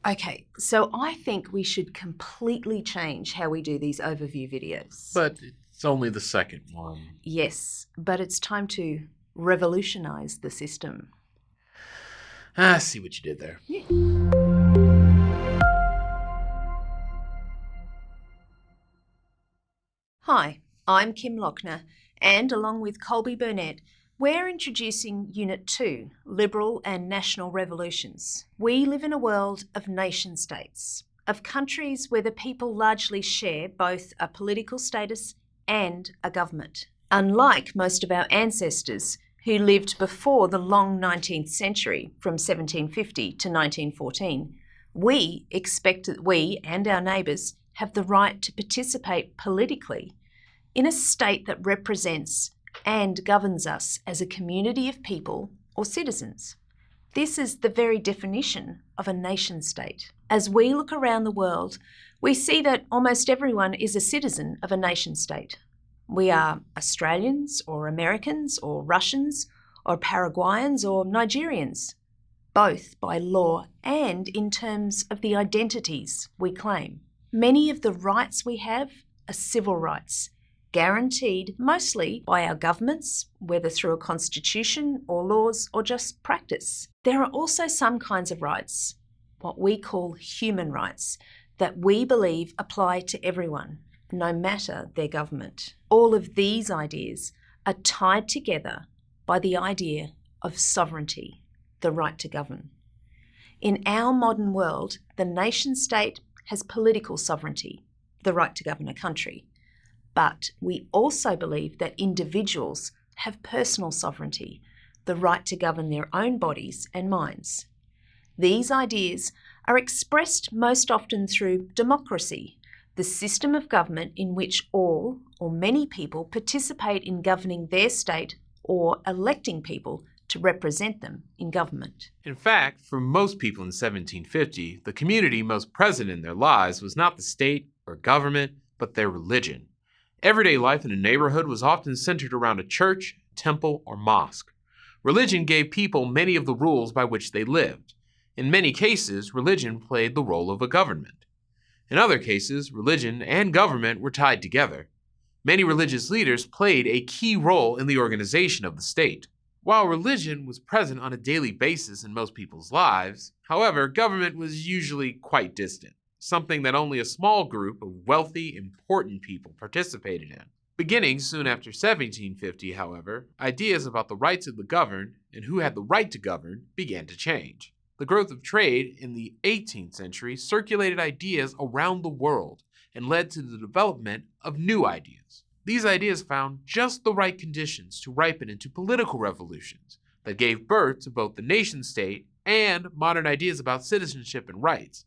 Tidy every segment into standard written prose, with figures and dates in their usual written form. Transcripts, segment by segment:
Okay, so I think we should completely change how we do these overview videos. But it's only the second one. Yes, but it's time to revolutionize the system. I see what you did there. Yeah. Hi, I'm Kim Lochner, and along with Colby Burnett, we're introducing Unit 2, Liberal and National Revolutions. We live in a world of nation-states, of countries where the people largely share both a political status and a government. Unlike most of our ancestors who lived before the long 19th century, from 1750 to 1914, we expect that we and our neighbours have the right to participate politically in a state that represents and governs us as a community of people or citizens. This is the very definition of a nation-state. As we look around the world, we see that almost everyone is a citizen of a nation-state. We are Australians or Americans or Russians or Paraguayans or Nigerians, both by law and in terms of the identities we claim. Many of the rights we have are civil rights, guaranteed mostly by our governments, whether through a constitution or laws or just practice. There are also some kinds of rights, what we call human rights, that we believe apply to everyone, no matter their government. All of these ideas are tied together by the idea of sovereignty, the right to govern. In our modern world, the nation-state has political sovereignty, the right to govern a country. But we also believe that individuals have personal sovereignty, the right to govern their own bodies and minds. These ideas are expressed most often through democracy, the system of government in which all or many people participate in governing their state or electing people to represent them in government. In fact, for most people in 1750, the community most present in their lives was not the state or government, but their religion. Everyday life in a neighborhood was often centered around a church, temple, or mosque. Religion gave people many of the rules by which they lived. In many cases, religion played the role of a government. In other cases, religion and government were tied together. Many religious leaders played a key role in the organization of the state. While religion was present on a daily basis in most people's lives, however, government was usually quite distant, something that only a small group of wealthy, important people participated in. Beginning soon after 1750, however, ideas about the rights of the governed and who had the right to govern began to change. The growth of trade in the 18th century circulated ideas around the world and led to the development of new ideas. These ideas found just the right conditions to ripen into political revolutions that gave birth to both the nation-state and modern ideas about citizenship and rights,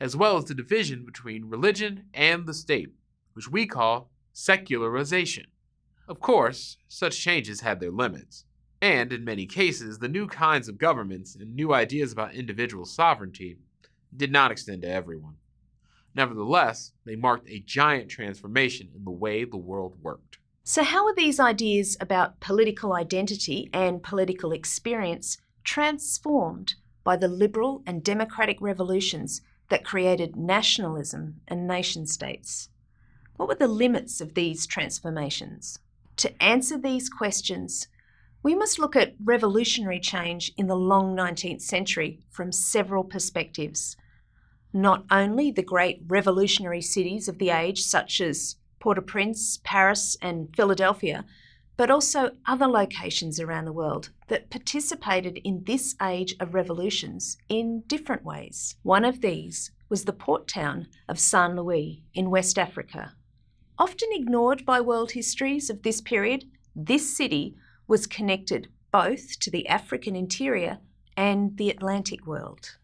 as well as the division between religion and the state, which we call secularization. Of course, such changes had their limits, and in many cases, the new kinds of governments and new ideas about individual sovereignty did not extend to everyone. Nevertheless, they marked a giant transformation in the way the world worked. So how are these ideas about political identity and political experience transformed by the liberal and democratic revolutions that created nationalism and nation-states? What were the limits of these transformations? To answer these questions, we must look at revolutionary change in the long 19th century from several perspectives. Not only the great revolutionary cities of the age, such as Port-au-Prince, Paris, and Philadelphia, but also other locations around the world that participated in this age of revolutions in different ways. One of these was the port town of San Louie in West Africa. Often ignored by world histories of this period, this city was connected both to the African interior and the Atlantic world.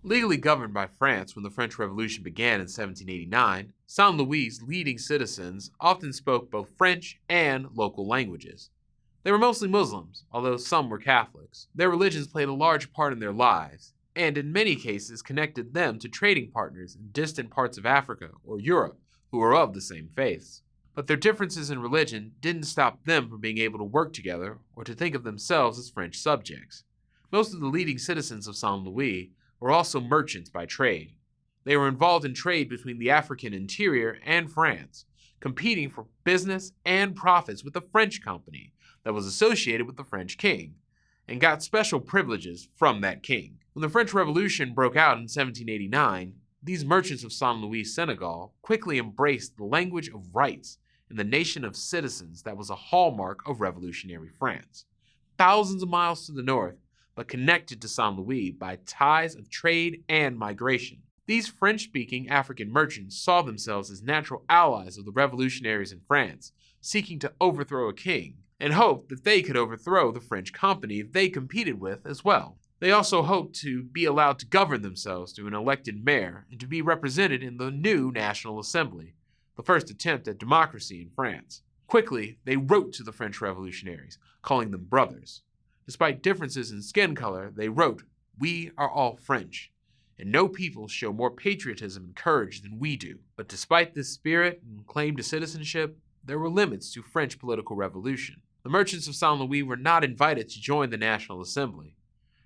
Legally governed by France when the French Revolution began in 1789, Saint Louis's leading citizens often spoke both French and local languages. They were mostly Muslims, although some were Catholics. Their religions played a large part in their lives, and in many cases connected them to trading partners in distant parts of Africa or Europe who were of the same faiths. But their differences in religion didn't stop them from being able to work together or to think of themselves as French subjects. Most of the leading citizens of Saint Louis were also merchants by trade, They were involved in trade between the African interior and France, competing for business and profits with the French company that was associated with the French king, and got special privileges from that king. When the French Revolution broke out in 1789, these merchants of Saint Louis, Senegal, quickly embraced the language of rights and the nation of citizens that was a hallmark of revolutionary France. Thousands of miles to the north, but connected to Saint Louis by ties of trade and migration. These French-speaking African merchants saw themselves as natural allies of the revolutionaries in France, seeking to overthrow a king, and hoped that they could overthrow the French company they competed with as well. They also hoped to be allowed to govern themselves through an elected mayor and to be represented in the new National Assembly, the first attempt at democracy in France. Quickly, they wrote to the French revolutionaries, calling them brothers. Despite differences in skin color, they wrote, "We are all French, and no people show more patriotism and courage than we do." But despite this spirit and claim to citizenship, there were limits to French political revolution. The merchants of Saint Louis were not invited to join the National Assembly,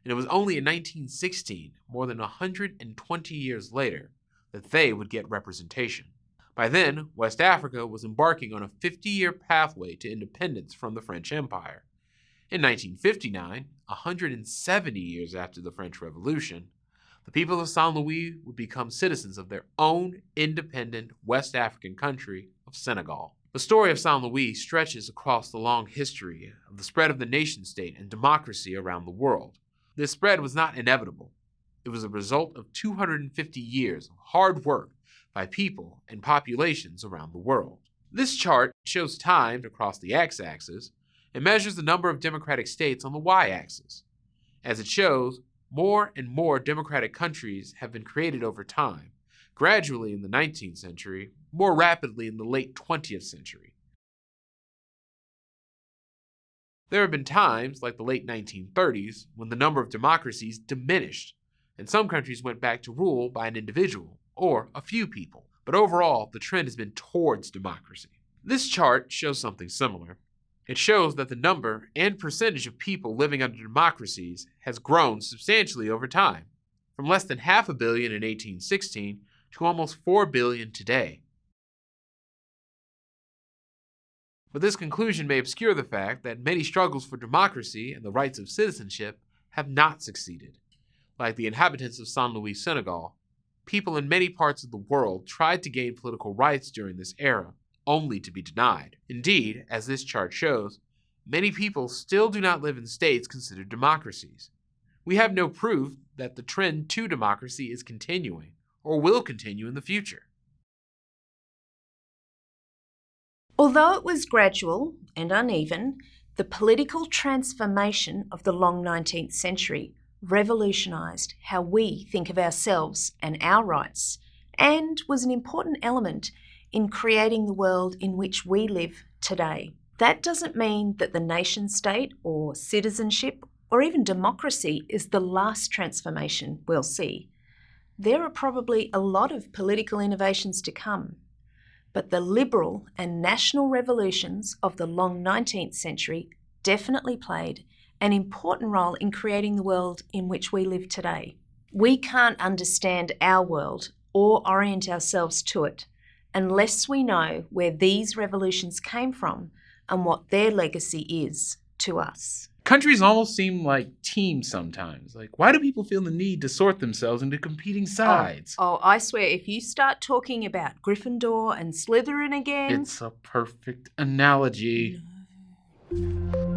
and it was only in 1916, more than 120 years later, that they would get representation. By then, West Africa was embarking on a 50-year pathway to independence from the French Empire. In 1959, 170 years after the French Revolution, the people of Saint Louis would become citizens of their own independent West African country of Senegal. The story of Saint Louis stretches across the long history of the spread of the nation-state and democracy around the world. This spread was not inevitable. It was a result of 250 years of hard work by people and populations around the world. This chart shows time across the x-axis and measures the number of democratic states on the y-axis. As it shows, more and more democratic countries have been created over time, gradually in the 19th century, more rapidly in the late 20th century. There have been times, like the late 1930s, when the number of democracies diminished, and some countries went back to rule by an individual, or a few people. But overall, the trend has been towards democracy. This chart shows something similar. It shows that the number and percentage of people living under democracies has grown substantially over time, from less than 500 million in 1816 to almost 4 billion today. But this conclusion may obscure the fact that many struggles for democracy and the rights of citizenship have not succeeded. Like the inhabitants of Saint Louis, Senegal, people in many parts of the world tried to gain political rights during this era, only to be denied. Indeed, as this chart shows, many people still do not live in states considered democracies. We have no proof that the trend to democracy is continuing, or will continue in the future. Although it was gradual and uneven, the political transformation of the long 19th century revolutionised how we think of ourselves and our rights, and was an important element in creating the world in which we live today. That doesn't mean that the nation-state or citizenship or even democracy is the last transformation we'll see. There are probably a lot of political innovations to come, but the liberal and national revolutions of the long 19th century definitely played an important role in creating the world in which we live today. We can't understand our world or orient ourselves to it unless we know where these revolutions came from and what their legacy is to us. Countries almost seem like teams sometimes. Like, why do people feel the need to sort themselves into competing sides? Oh, I swear, if you start talking about Gryffindor and Slytherin again... It's a perfect analogy. No.